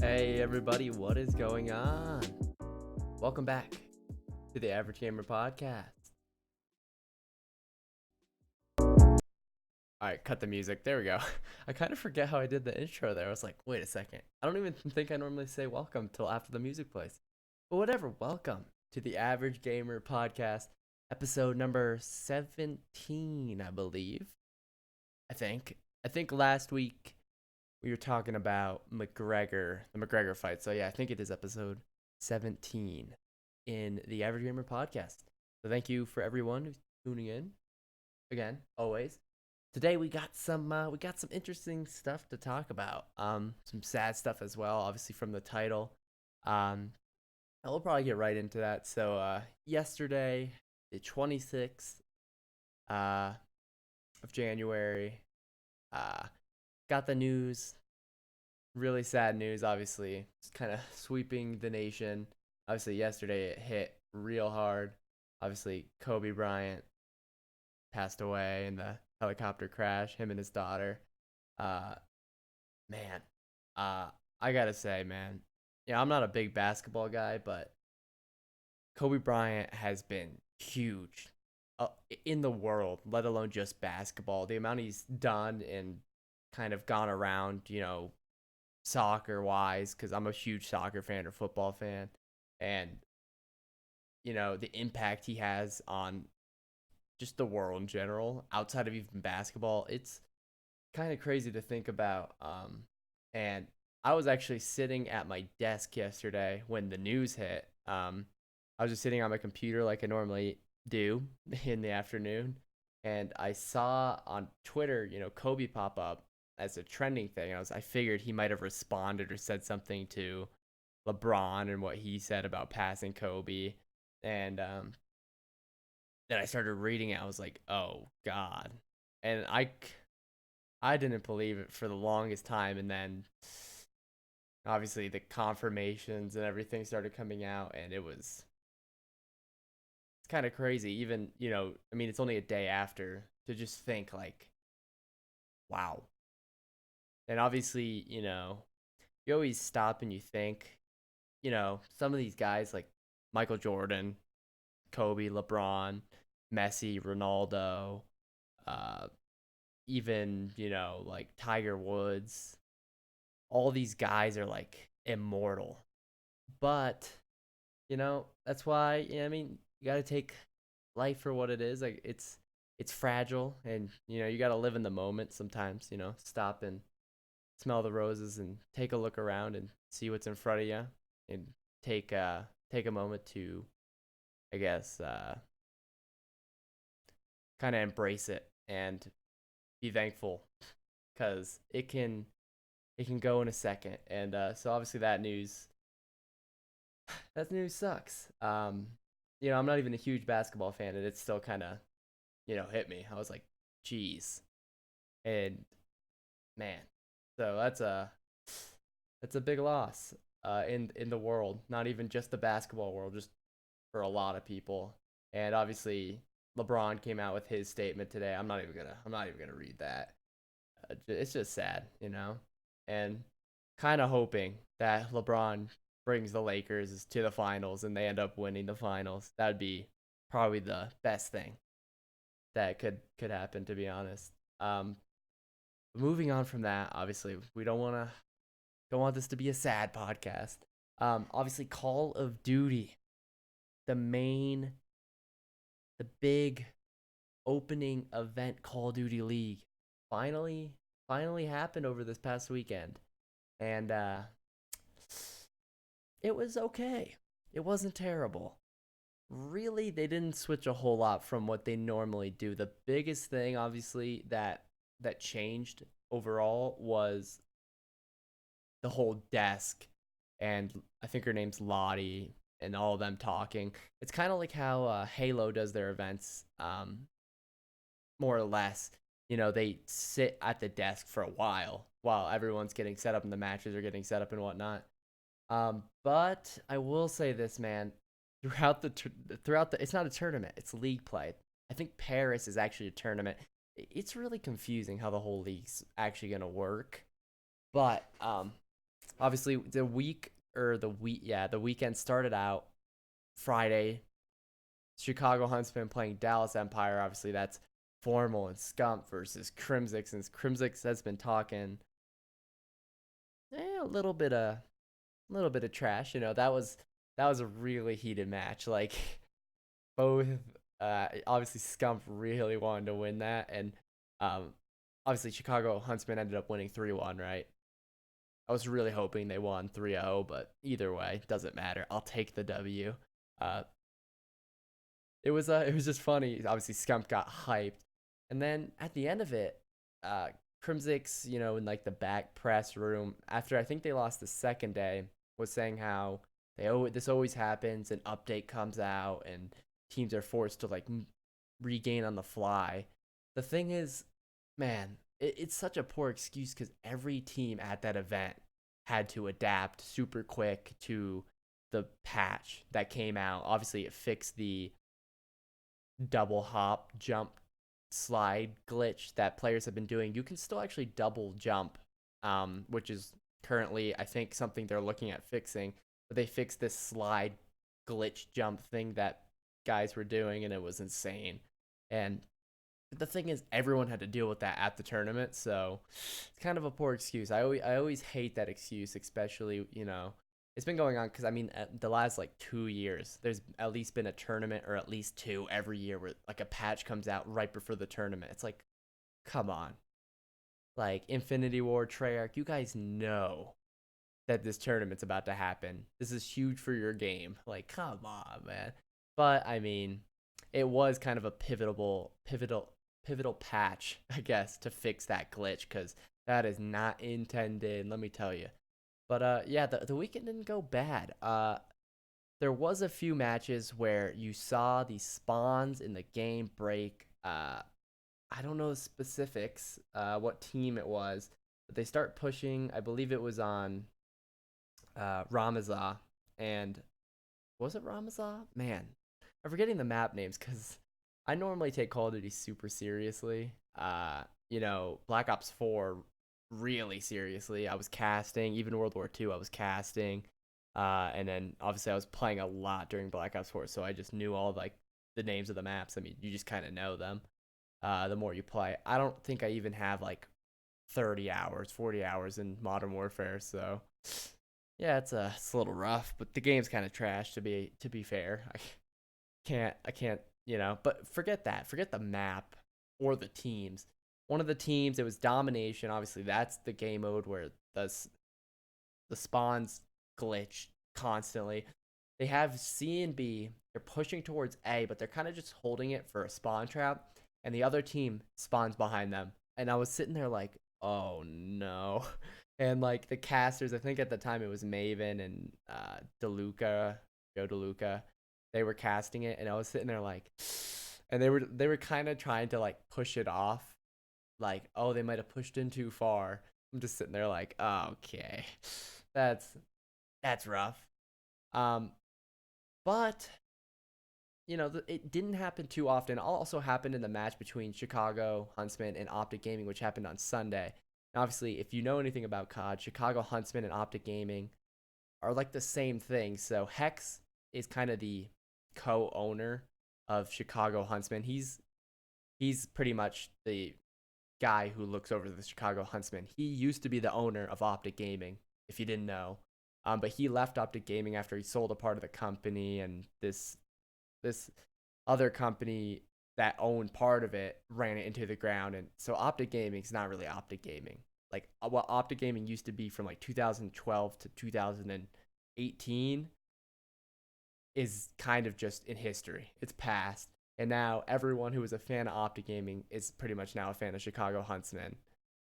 Hey everybody, what is going on? Welcome back to the Average Gamer Podcast. Alright, cut the music. There we go. I kind of forget how I did the intro there. I was like, wait a second. I don't even think I normally say welcome till after the music plays. But whatever, welcome to the Average Gamer Podcast, episode number 17, I believe. I think. I think last week we were talking about the McGregor fight. So yeah, I think it is episode 17 in the Average Gamer Podcast. So thank you for everyone who's tuning in. Again, always. Today we got some interesting stuff to talk about. Some sad stuff as well, obviously from the title. And we'll probably get right into that. So yesterday, the 26th of January, got the news. Really sad news, obviously. It's kind of sweeping the nation. Obviously, yesterday it hit real hard. Obviously, Kobe Bryant passed away in the helicopter crash, him and his daughter. Uh, man, I gotta say, man, yeah, I'm not a big basketball guy, but Kobe Bryant has been huge in the world, let alone just basketball. The amount he's done and kind of gone around, soccer wise, because I'm a huge soccer fan or football fan, and the impact he has on just the world in general outside of even basketball, it's kind of crazy to think about. And I was actually sitting at my desk yesterday when the news hit. I was just sitting on my computer like I normally do in the afternoon, and I saw on Twitter, Kobe pop up as a trending thing. I figured he might have responded or said something to LeBron and what he said about passing Kobe, and then I started reading it. I was like, oh God, and I didn't believe it for the longest time, and then obviously the confirmations and everything started coming out, and it's kind of crazy. Even I mean, it's only a day after to just think like, wow. And obviously, you always stop and you think, some of these guys like Michael Jordan, Kobe, LeBron, Messi, Ronaldo, uh, even, like Tiger Woods, all these guys are like immortal. But, that's why, I mean, you got to take life for what it is. Like it's fragile, and you got to live in the moment sometimes, stop and smell the roses and take a look around and see what's in front of you, and take a moment to, I guess, kind of embrace it and be thankful, because it can go in a second. And so obviously that news sucks. I'm not even a huge basketball fan, and it still kind of hit me. I was like, geez. And man, so that's a big loss in the world, not even just the basketball world, just for a lot of people. And obviously LeBron came out with his statement today. I'm not even gonna read that. It's just sad, and kind of hoping that LeBron brings the Lakers to the finals and they end up winning the finals. That'd be probably the best thing that could happen, to be honest. Moving on from that, obviously we don't want this to be a sad podcast. Obviously Call of Duty, the main, the big opening event Call of Duty League, finally happened over this past weekend, and it was okay. It wasn't terrible. Really, they didn't switch a whole lot from what they normally do. The biggest thing, obviously, that changed overall was the whole desk, and I think her name's Lottie, and all of them talking. It's kind of like how Halo does their events, more or less. They sit at the desk for a while everyone's getting set up and the matches are getting set up and whatnot. But I will say this, man. Throughout the it's not a tournament, it's league play. I think Paris is actually a tournament. It's really confusing how the whole league's actually gonna work. But Obviously, the weekend started out Friday. Chicago Huntsmen playing Dallas Empire. Obviously, that's Formal and Scump versus Crimsix, since Crimsix has been talking a little bit of trash. That was a really heated match. Like both, obviously Scump really wanted to win that, and um, obviously Chicago Huntsmen ended up winning 3-1. Right. I was really hoping they won 3-0, but either way, doesn't matter. I'll take the W. Uh, it was just funny. Obviously, Scump got hyped, and then at the end of it, uh, Crimsix, in like the back press room after I think they lost the second day, was saying how this always happens. An update comes out, and teams are forced to like regain on the fly. The thing is, man, it's such a poor excuse because every team at that event had to adapt super quick to the patch that came out. Obviously, it fixed the double hop jump slide glitch that players have been doing. You can still actually double jump, which is currently, I think, something they're looking at fixing. But they fixed this slide glitch jump thing that guys were doing, and it was insane. And the thing is, everyone had to deal with that at the tournament, so it's kind of a poor excuse. I always hate that excuse, especially it's been going on because I mean, the last like 2 years, there's at least been a tournament or at least two every year where like a patch comes out right before the tournament. It's like, come on, like Infinity War, Treyarch, you guys know that this tournament's about to happen. This is huge for your game. Like, come on, man. But I mean, it was kind of a pivotal patch, I guess, to fix that glitch because that is not intended. Let me tell you. But yeah, the weekend didn't go bad. There was a few matches where you saw the spawns in the game break. I don't know the specifics, what team it was, but they start pushing. I believe it was on Ramazah, and was it Ramazah? Man, I'm forgetting the map names because I normally take Call of Duty super seriously. Black Ops 4 really seriously. I was casting, even World War II, I was casting. And then obviously I was playing a lot during Black Ops 4, so I just knew all like the names of the maps. I mean, you just kind of know them. The more you play, I don't think I even have like 30 hours, 40 hours in Modern Warfare, so yeah, it's a little rough, but the game's kind of trash to be fair. I can't, but forget that. Forget the map or the teams. One of the teams, it was domination. Obviously, that's the game mode where the spawns glitch constantly. They have C and B. They're pushing towards A, but they're kind of just holding it for a spawn trap, and the other team spawns behind them. And I was sitting there like, oh no. And like the casters, I think at the time it was Maven and DeLuca, Joe DeLuca. They were casting it, and I was sitting there like, and they were kind of trying to like push it off, like, oh, they might have pushed in too far. I'm just sitting there like, oh, okay, that's that's rough. Um, but it didn't happen too often. It also happened in the match between Chicago Huntsman and Optic Gaming, which happened on Sunday. And obviously, if you know anything about COD, Chicago Huntsman and Optic Gaming are like the same thing. So Hex is kind of the co-owner of Chicago Huntsman. He's pretty much the guy who looks over the Chicago Huntsman. He used to be the owner of Optic Gaming, if you didn't know. But he left Optic Gaming after he sold a part of the company, and this other company that owned part of it ran it into the ground. And so Optic Gaming is not really Optic Gaming. Like what Optic Gaming used to be from like 2012 to 2018 is kind of just in history. It's past. And now everyone who was a fan of Optic Gaming is pretty much now a fan of Chicago Huntsmen.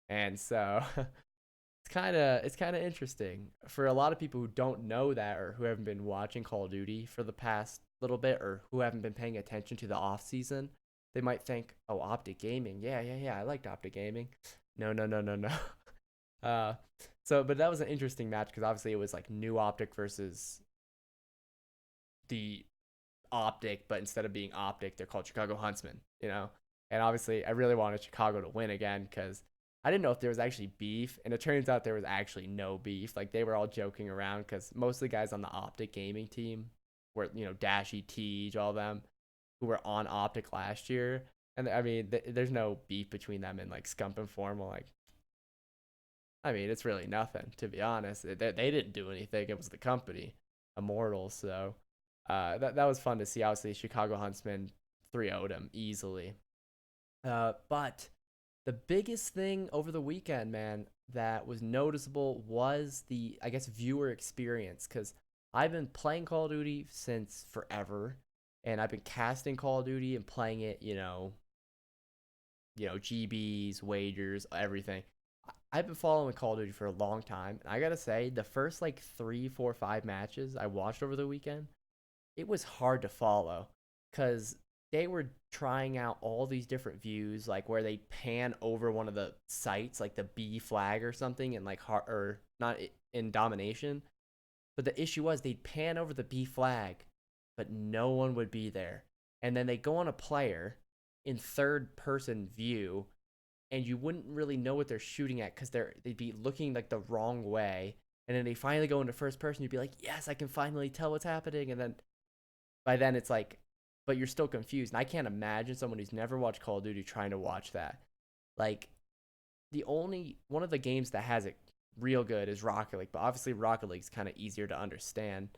And so it's kind of interesting for a lot of people who don't know that or who haven't been watching Call of Duty for the past little bit or who haven't been paying attention to the off season. They might think, "Oh, Optic Gaming. Yeah, yeah, yeah. I liked Optic Gaming." No, no, no, no, no. Uh, but that was an interesting match because obviously it was like New Optic versus the Optic, but instead of being Optic, they're called Chicago Huntsmen. And obviously I really wanted Chicago to win again because I didn't know if there was actually beef, and it turns out there was actually no beef. Like they were all joking around because most of the guys on the Optic Gaming team were, Dashy, Tej, all of them who were on Optic last year. And I mean, there's no beef between them and like Scump and Formal. Like, I mean, it's really nothing to be honest. They didn't do anything. It was the company, Immortals. So that was fun to see. Obviously, Chicago Huntsmen 3-0'd him easily. But the biggest thing over the weekend, man, that was noticeable was the, I guess, viewer experience. Because I've been playing Call of Duty since forever, and I've been casting Call of Duty and playing it, GBs, wagers, everything. I've been following Call of Duty for a long time, and I gotta say, the first like 3, 4, 5 matches I watched over the weekend, it was hard to follow because they were trying out all these different views, like where they pan over one of the sites, like the B flag or something, and like or not in domination. But the issue was they'd pan over the B flag, but no one would be there. And then they go on a player in third person view, and you wouldn't really know what they're shooting at because they'd be looking like the wrong way. And then they finally go into first person, you'd be like, yes, I can finally tell what's happening. And then by then it's like, but you're still confused. And I can't imagine someone who's never watched Call of Duty trying to watch that. Like, the only one of the games that has it real good is Rocket League, but obviously Rocket League's kind of easier to understand.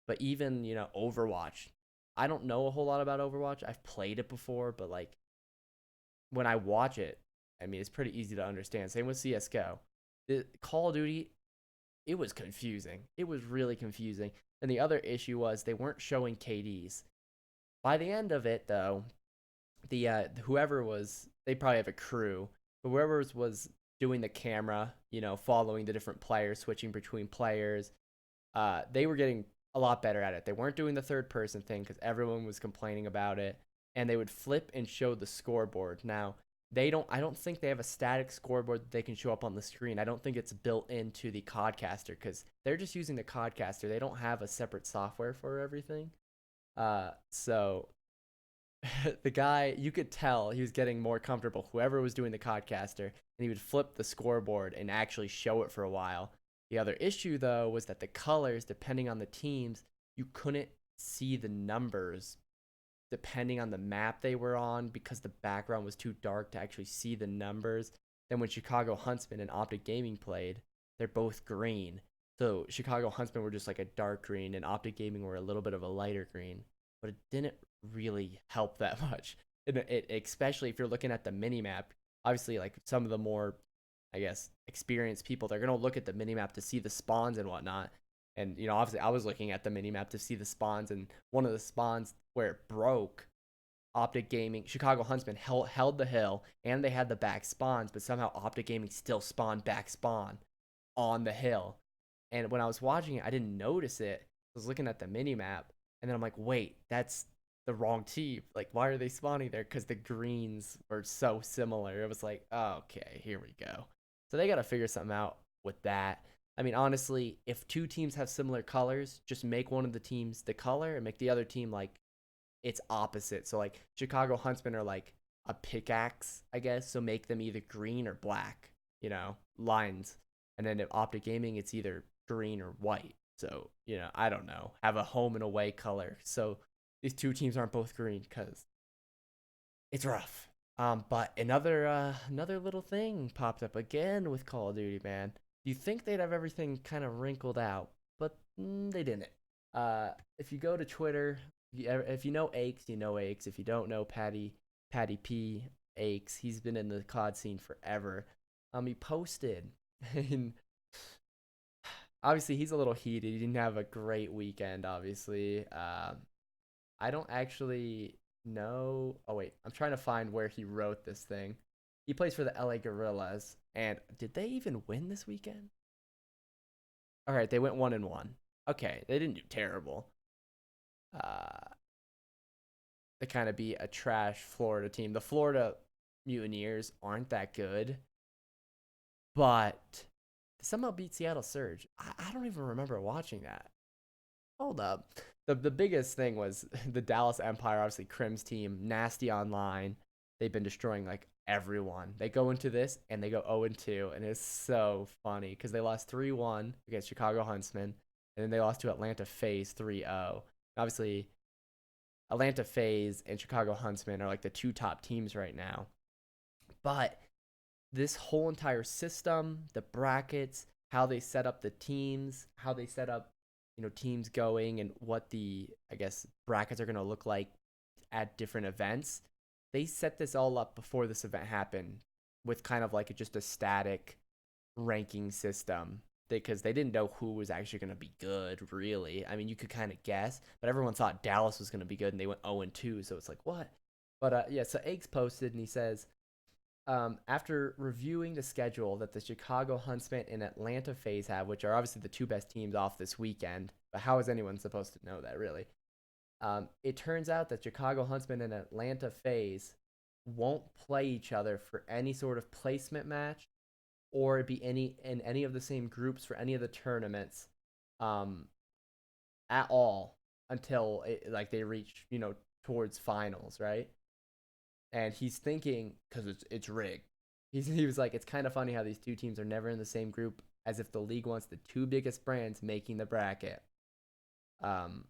But even, Overwatch, I don't know a whole lot about Overwatch. I've played it before, but like when I watch it, I mean, it's pretty easy to understand. Same with CS:GO. The Call of Duty, it was confusing. It was really confusing. And the other issue was they weren't showing KDs. By the end of it, though, the whoever was, they probably have a crew, but whoever was doing the camera, following the different players, switching between players, they were getting a lot better at it. They weren't doing the third person thing because everyone was complaining about it, and they would flip and show the scoreboard. Now, I don't think they have a static scoreboard that they can show up on the screen. I don't think it's built into the Codcaster because they're just using the Codcaster. They don't have a separate software for everything. So the guy, you could tell he was getting more comfortable, whoever was doing the Codcaster, and he would flip the scoreboard and actually show it for a while. The other issue, though, was that the colors, depending on the teams, you couldn't see the numbers depending on the map they were on because the background was too dark to actually see the numbers. Then when Chicago Huntsman and Optic Gaming played, they're both green. So Chicago Huntsman were just like a dark green, and Optic Gaming were a little bit of a lighter green. But it didn't really help that much. Especially if you're looking at the mini map. Obviously, like some of the more, I guess, experienced people, they're gonna look at the mini map to see the spawns and whatnot. And obviously, I was looking at the mini map to see the spawns, and one of the spawns where it broke, Optic Gaming, Chicago Huntsman held the hill, and they had the back spawns, but somehow Optic Gaming still spawned back spawn on the hill. And when I was watching it, I didn't notice it. I was looking at the mini map, and then I'm like, wait, that's the wrong team. Like, why are they spawning there? Because the greens were so similar. It was like, oh, okay, here we go. So they got to figure something out with that. I mean, honestly, if two teams have similar colors, just make one of the teams the color and make the other team like it's opposite. So like Chicago Huntsmen are like a pickaxe, I guess. So make them either green or black, lines. And then if Optic Gaming, it's either green or white. So, I don't know. Have a home and away color. So these two teams aren't both green because it's rough. But another little thing popped up again with Call of Duty, man. You think they'd have everything kind of wrinkled out, but they didn't. If you go to Twitter, if you know Aches, you know Aches. If you don't know Patty P Aches, he's been in the COD scene forever. He posted, and obviously he's a little heated. He didn't have a great weekend, obviously. I don't actually know. Oh wait, I'm trying to find where he wrote this thing. He plays for the LA Gorillas, and did they even win this weekend? All right, they went 1-1. Okay, they didn't do terrible. Uh, they kind of beat a trash Florida team. The Florida Mutineers aren't that good, but somehow beat Seattle Surge. I don't even remember watching that. Hold up. The biggest thing was the Dallas Empire, obviously Crim's team, nasty online. they've been destroying like everyone. They go into this and they go 0-2, and it's so funny because they lost 3-1 against Chicago Huntsmen, and then they lost to Atlanta FaZe 3-0. Obviously, Atlanta FaZe and Chicago Huntsmen are like the two top teams right now. But this whole entire system, the brackets, how they set up the teams, how they set up, teams going and what the, I guess, brackets are going to look like at different events. They set this all up before this event happened with kind of like just a static ranking system because they didn't know who was actually going to be good, really. I mean, you could kind of guess, but everyone thought Dallas was going to be good and they went 0-2. So it's like, what? But yeah, so Eggs posted and he says, after reviewing the schedule that the Chicago Huntsmen and Atlanta FaZe have, which are obviously the two best teams off this weekend, but how is anyone supposed to know that, really? It turns out that Chicago Huntsmen and Atlanta FaZe won't play each other for any sort of placement match or be any of the same groups for any of the tournaments um, at all until like they reach towards finals, right? And he's thinking because it's rigged. He was like, it's kind of funny how these two teams are never in the same group, as if the league wants the two biggest brands making the bracket. Um,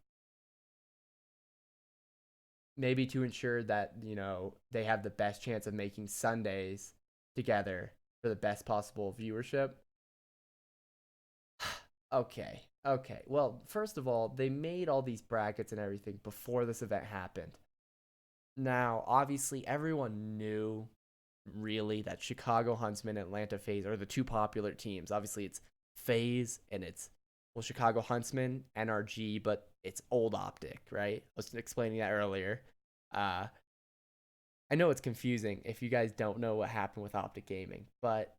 Maybe to ensure that they have the best chance of making Sundays together for the best possible viewership. Okay. Well, first of all, they made all these brackets and everything before this event happened. Now, obviously, everyone knew really that Chicago Huntsmen and Atlanta FaZe are the two popular teams. Obviously, it's FaZe and it's, well, Chicago Huntsmen, NRG, but it's Old Optic, right? I was explaining that earlier. Uh, I know it's confusing if you guys don't know what happened with Optic Gaming, but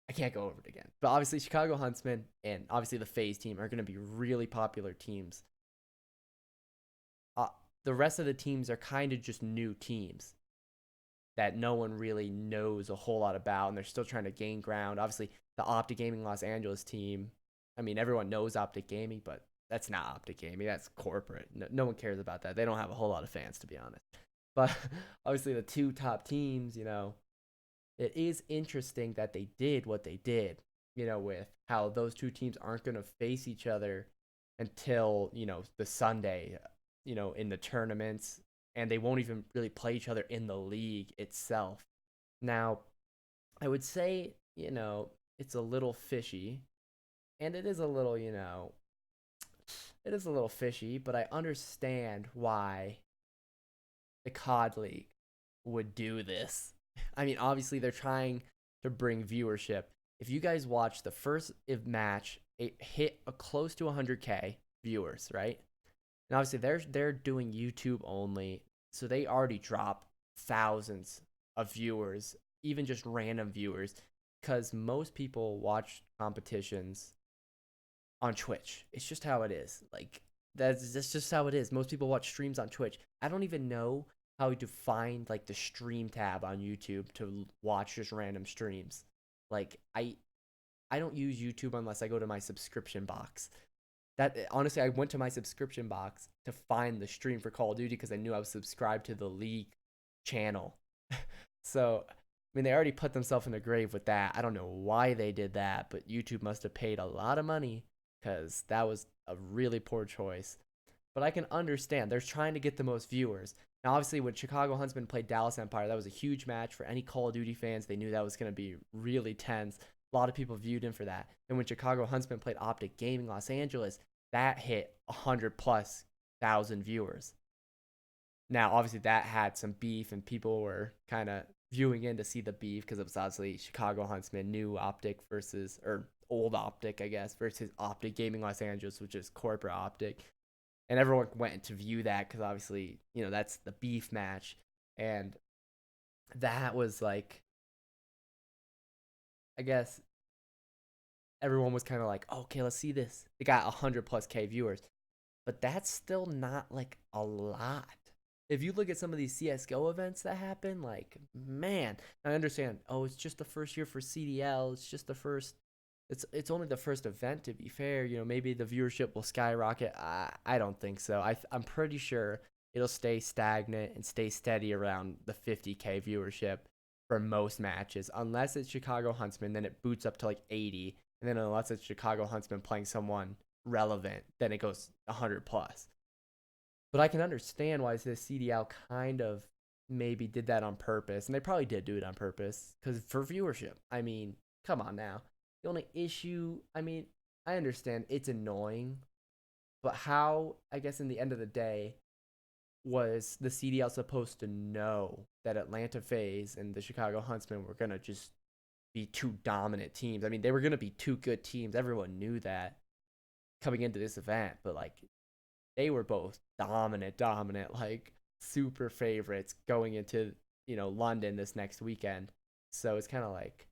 I can't go over it again. But obviously, Chicago Huntsmen and obviously the FaZe team are going to be really popular teams. Uh, the rest of the teams are kind of just new teams that no one really knows a whole lot about, and they're still trying to gain ground. Obviously, the Optic Gaming Los Angeles team, I mean, everyone knows Optic Gaming, but that's not Optic Gaming. That's corporate. No one cares about that. They don't have a whole lot of fans, to be honest. But obviously, the two top teams, it is interesting that they did what they did, with how those two teams aren't going to face each other until, the Sunday, in the tournaments, and they won't even really play each other in the league itself. Now, I would say, it's a little fishy, and it is a little, it is a little fishy, but I understand why the COD League would do this. I mean, obviously, they're trying to bring viewership. If you guys watch the first match, it hit a close to 100K viewers, right? And obviously, they're doing YouTube only, so they already drop thousands of viewers, even just random viewers, because most people watch competitions on Twitch. It's just how it is. Like that's just how it is. Most people watch streams on Twitch. I don't even know how to find like the stream tab on YouTube to watch just random streams. Like I don't use YouTube unless I go to my subscription box. That honestly, I went to my subscription box to find the stream for Call of Duty because I knew I was subscribed to the league channel. So, I mean, they already put themselves in the grave with that. I don't know why they did that, but YouTube must have paid a lot of money because that was a really poor choice. But I can understand. They're trying to get the most viewers. Now, obviously, when Chicago Huntsmen played Dallas Empire, that was a huge match for any Call of Duty fans. They knew that was going to be really tense. A lot of people viewed in for that. And when Chicago Huntsmen played Optic Gaming Los Angeles, that hit 100 plus thousand viewers. Now, obviously, that had some beef, and people were kind of viewing in to see the beef because it was obviously Chicago Huntsman, new Optic versus, or old Optic, I guess, versus Optic Gaming Los Angeles, which is corporate Optic. And everyone went to view that because obviously, that's the beef match. And that was like, I guess everyone was kind of like, oh, okay, let's see this. It got 100 plus K viewers, but that's still not like a lot. If you look at some of these CSGO events that happen, like, man, I understand. Oh, it's just the first year for CDL. It's just the first. It's only the first event, to be fair. Maybe the viewership will skyrocket. I don't think so. I'm pretty sure it'll stay stagnant and stay steady around the 50K viewership for most matches. Unless it's Chicago Huntsman, then it boots up to like 80. And then unless it's Chicago Huntsman playing someone relevant, then it goes 100 plus. But I can understand why the CDL kind of maybe did that on purpose. And they probably did do it on purpose because for viewership. I mean, come on now. The only issue, I mean, I understand it's annoying, but how, I guess, in the end of the day, was the CDL supposed to know that Atlanta FaZe and the Chicago Huntsmen were going to just be two dominant teams? I mean, they were going to be two good teams. Everyone knew that coming into this event, but like they were both dominant, like super favorites going into, London this next weekend. So it's kind of like,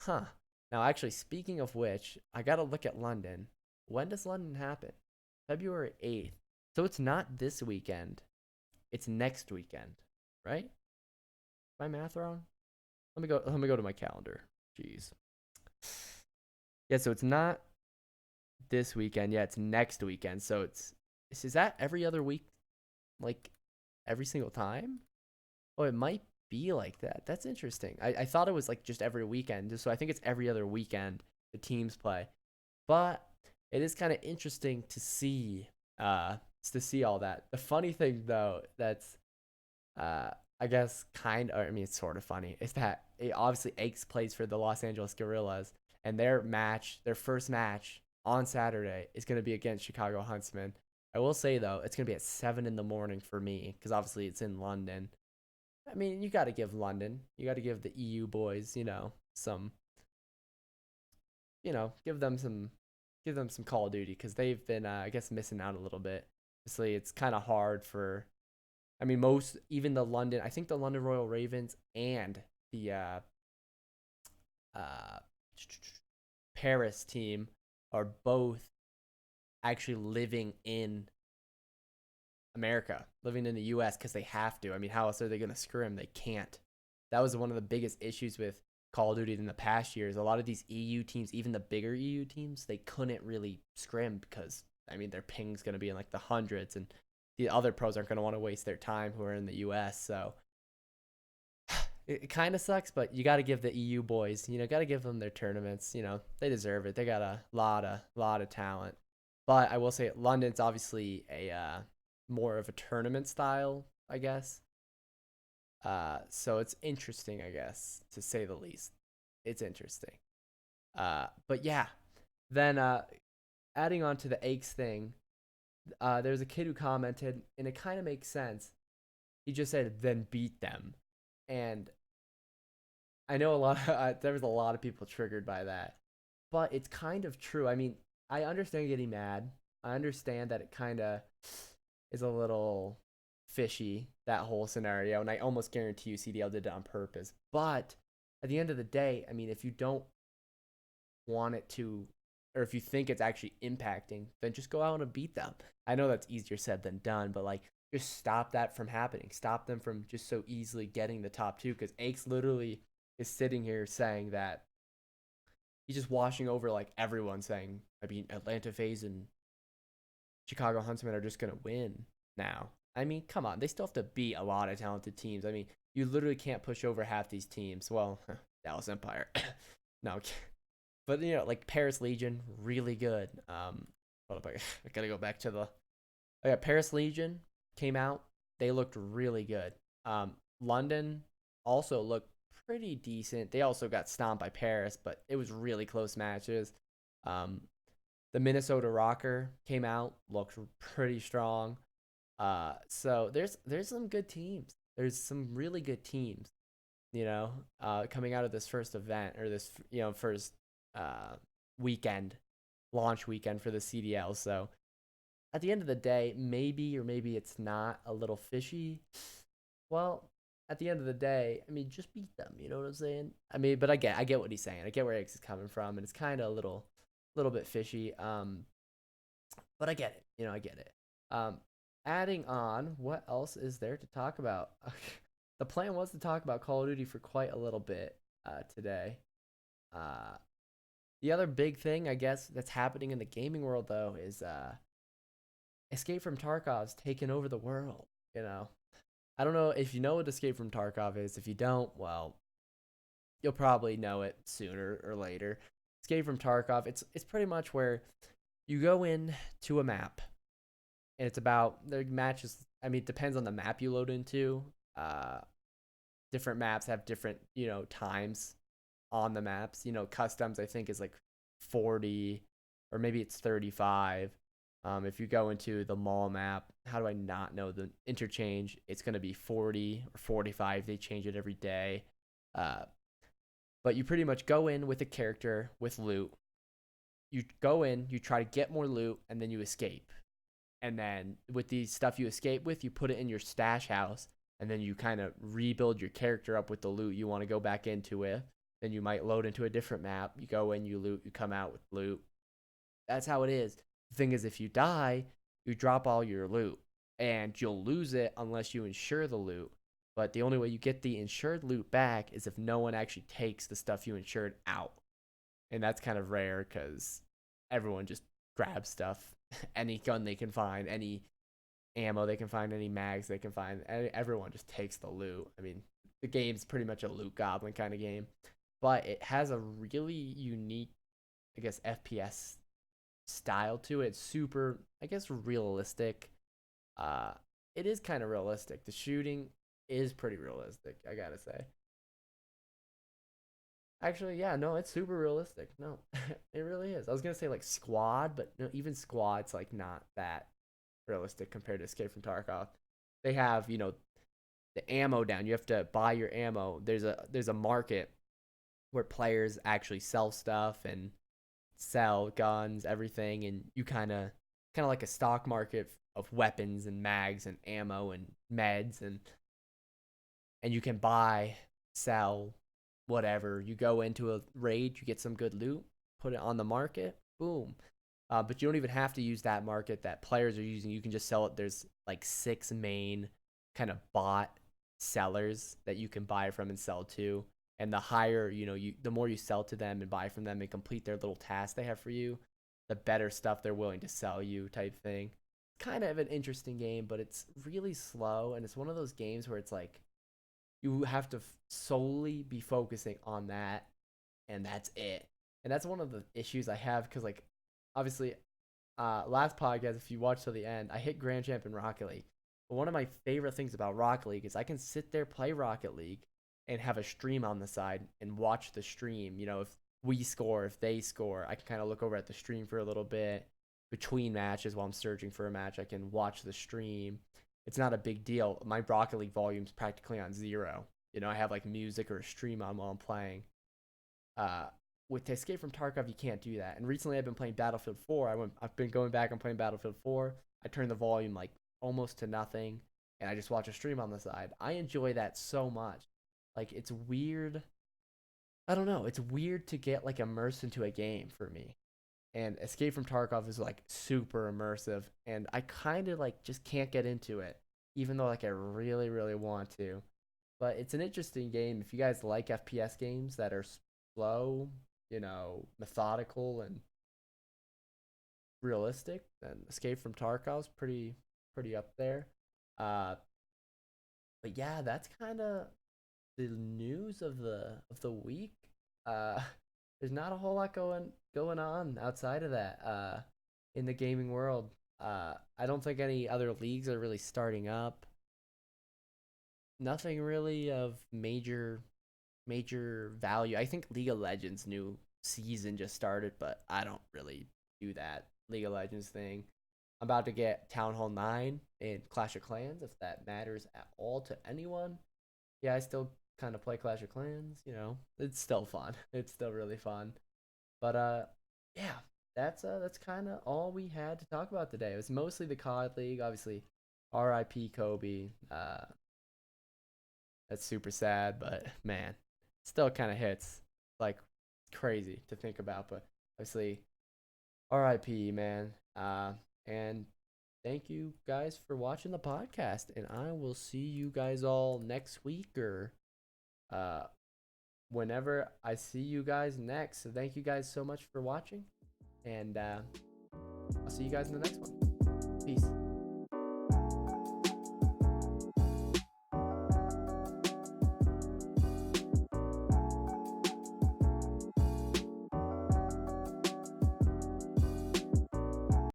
huh. Now, actually, speaking of which, I got to look at London. When does London happen? February 8th. So it's not this weekend. It's next weekend, right? My math wrong? Let me go to my calendar. Jeez. Yeah, so it's not this weekend. Yeah, it's next weekend. So is that every other week? Like every single time? Oh, it might be like that. That's interesting. I thought it was like just every weekend. So I think it's every other weekend the teams play. But it is kind of interesting to see all that. The funny thing though, that's uh I guess I mean it's sort of funny, is that obviously Aches plays for the Los Angeles Guerrillas, and their first match on Saturday is going to be against Chicago Huntsmen. I will say though, it's going to be at 7 in the morning for me because obviously it's in London. I mean, you got to give the EU boys, some, give them some Call of Duty because they've been, I guess, missing out a little bit. Obviously, it's kind of hard for. I mean, even the London. I think the London Royal Ravens and the uh, Paris team are both actually living in America, living in the U.S. because they have to. I mean, how else are they going to scrim? They can't. That was one of the biggest issues with Call of Duty in the past years. A lot of these EU teams, even the bigger EU teams, they couldn't really scrim because, I mean, their ping's going to be in like the hundreds, and the other pros aren't going to want to waste their time who are in the U.S. So it kind of sucks, but you got to give the EU boys, got to give them their tournaments. They deserve it. They got a lot of talent. But I will say London's obviously a more of a tournament style, I guess. So it's interesting, I guess, to say the least. It's interesting. But yeah, then adding on to the Aches thing, there's a kid who commented, and it kind of makes sense. He just said, "Then beat them," and I know there was a lot of people triggered by that, but it's kind of true. I mean, I understand getting mad. I understand that it kind of is a little fishy, that whole scenario, and I almost guarantee you CDL did it on purpose. But at the end of the day, I mean, if you don't want it to, or if you think it's actually impacting, then just go out and beat them. I know that's easier said than done, but like just stop that from happening. Stop them from just so easily getting the top two, because Aches literally is sitting here saying that he's just washing over like everyone saying, I mean, Atlanta FaZe and Chicago Huntsmen are just going to win now. I mean, come on. They still have to beat a lot of talented teams. I mean, you literally can't push over half these teams. Well, Dallas Empire. No. But, like Paris Legion, really good. Hold up, I got to go back to the. Oh, yeah, Paris Legion came out. They looked really good. London also looked pretty decent. They also got stomped by Paris, but it was really close matches. Um, the Minnesota Rocker came out, looked pretty strong. So there's some good teams. There's some really good teams, coming out of this first event, or this first uh weekend, launch weekend for the CDL. So at the end of the day, maybe or maybe it's not a little fishy. Well, at the end of the day, I mean, just beat them. You know what I'm saying? I mean, but I get what he's saying. I get where X is coming from, and it's kind of a little bit fishy. But I get it. I get it. Adding on, what else is there to talk about? The plan was to talk about Call of Duty for quite a little bit today. Uh, the other big thing, I guess, that's happening in the gaming world though is Escape from Tarkov's taking over the world. You know, I don't know if you know what Escape from Tarkov is. If you don't, well, you'll probably know it sooner or later. Escape from Tarkov, it's pretty much where you go in to a map, and it's about the matches. I mean, it depends on the map you load into. Uh, Different maps have different times on the maps. Customs I think is like 40 or maybe it's 35. If you go into the mall map, how do I not know the interchange? It's going to be 40 or 45. They change it every day. Uh, but you pretty much go in with a character with loot. You go in, you try to get more loot, and then you escape. And then with the stuff you escape with, you put it in your stash house, and then you kind of rebuild your character up with the loot you want to go back into it. Then you might load into a different map. You go in, you loot, you come out with loot. That's how it is. The thing is, if you die, you drop all your loot, and you'll lose it unless you insure the loot. But the only way you get the insured loot back is if no one actually takes the stuff you insured out. And that's kind of rare because everyone just grabs stuff, any gun they can find, any ammo they can find, any mags they can find. Everyone just takes the loot. I mean, the game's pretty much a loot goblin kind of game, but it has a really unique, I guess, FPS style to it. It's super, I guess, realistic. Uh, it is kind of realistic. The shooting is pretty realistic, I gotta say. Actually, yeah, no, it's super realistic. No, it really is. I was gonna say like Squad, but no, even Squad's like not that realistic compared to Escape from Tarkov. They have, the ammo down. You have to buy your ammo. There's a market where players actually sell stuff and sell guns, everything, and you kind of like a stock market of weapons and mags and ammo and meds, and you can buy, sell, whatever. You go into a raid, you get some good loot, put it on the market, boom. But you don't even have to use that market that players are using. You can just sell it. There's like 6 main kind of bot sellers that you can buy from and sell to. And the higher, the more you sell to them and buy from them and complete their little tasks they have for you, the better stuff they're willing to sell you, type thing. Kind of an interesting game, but it's really slow. And it's one of those games where it's like you have to solely be focusing on that, and that's it. And that's one of the issues I have because, like, obviously, last podcast, if you watch till the end, I hit Grand Champ in Rocket League. But one of my favorite things about Rocket League is I can sit there, play Rocket League, and have a stream on the side and watch the stream. If we score, if they score, I can kind of look over at the stream for a little bit between matches while I'm searching for a match. I can watch the stream. It's not a big deal. My Rocket League volume's practically on zero. I have like music or a stream on while I'm playing. Uh, with Escape from Tarkov, you can't do that. And recently, I've been playing Battlefield 4. I've been going back and playing Battlefield 4. I turned the volume like almost to nothing, and I just watch a stream on the side. I enjoy that so much. Like it's weird. I don't know. It's weird to get like immersed into a game for me. And Escape from Tarkov is like super immersive, and I kind of like just can't get into it, even though like I really really want to. But it's an interesting game if you guys like FPS games that are slow, methodical and realistic. Then Escape from Tarkov's pretty up there. Uh, but yeah, that's kind of the news of the week. Uh, there's not a whole lot going on outside of that. In the gaming world. I don't think any other leagues are really starting up. Nothing really of major value. I think League of Legends new season just started, but I don't really do that League of Legends thing. I'm about to get Town Hall 9 in Clash of Clans if that matters at all to anyone. Yeah, I still kind of play Clash of Clans, It's still fun. It's still really fun. But yeah, that's kind of all we had to talk about today. It was mostly the COD League, obviously. R.I.P. Kobe. That's super sad, but man, still kind of hits like crazy to think about. But obviously, R.I.P. man. And thank you guys for watching the podcast, and I will see you guys all next week or uh whenever I see you guys next. So thank you guys so much for watching, and I'll see you guys in the next one.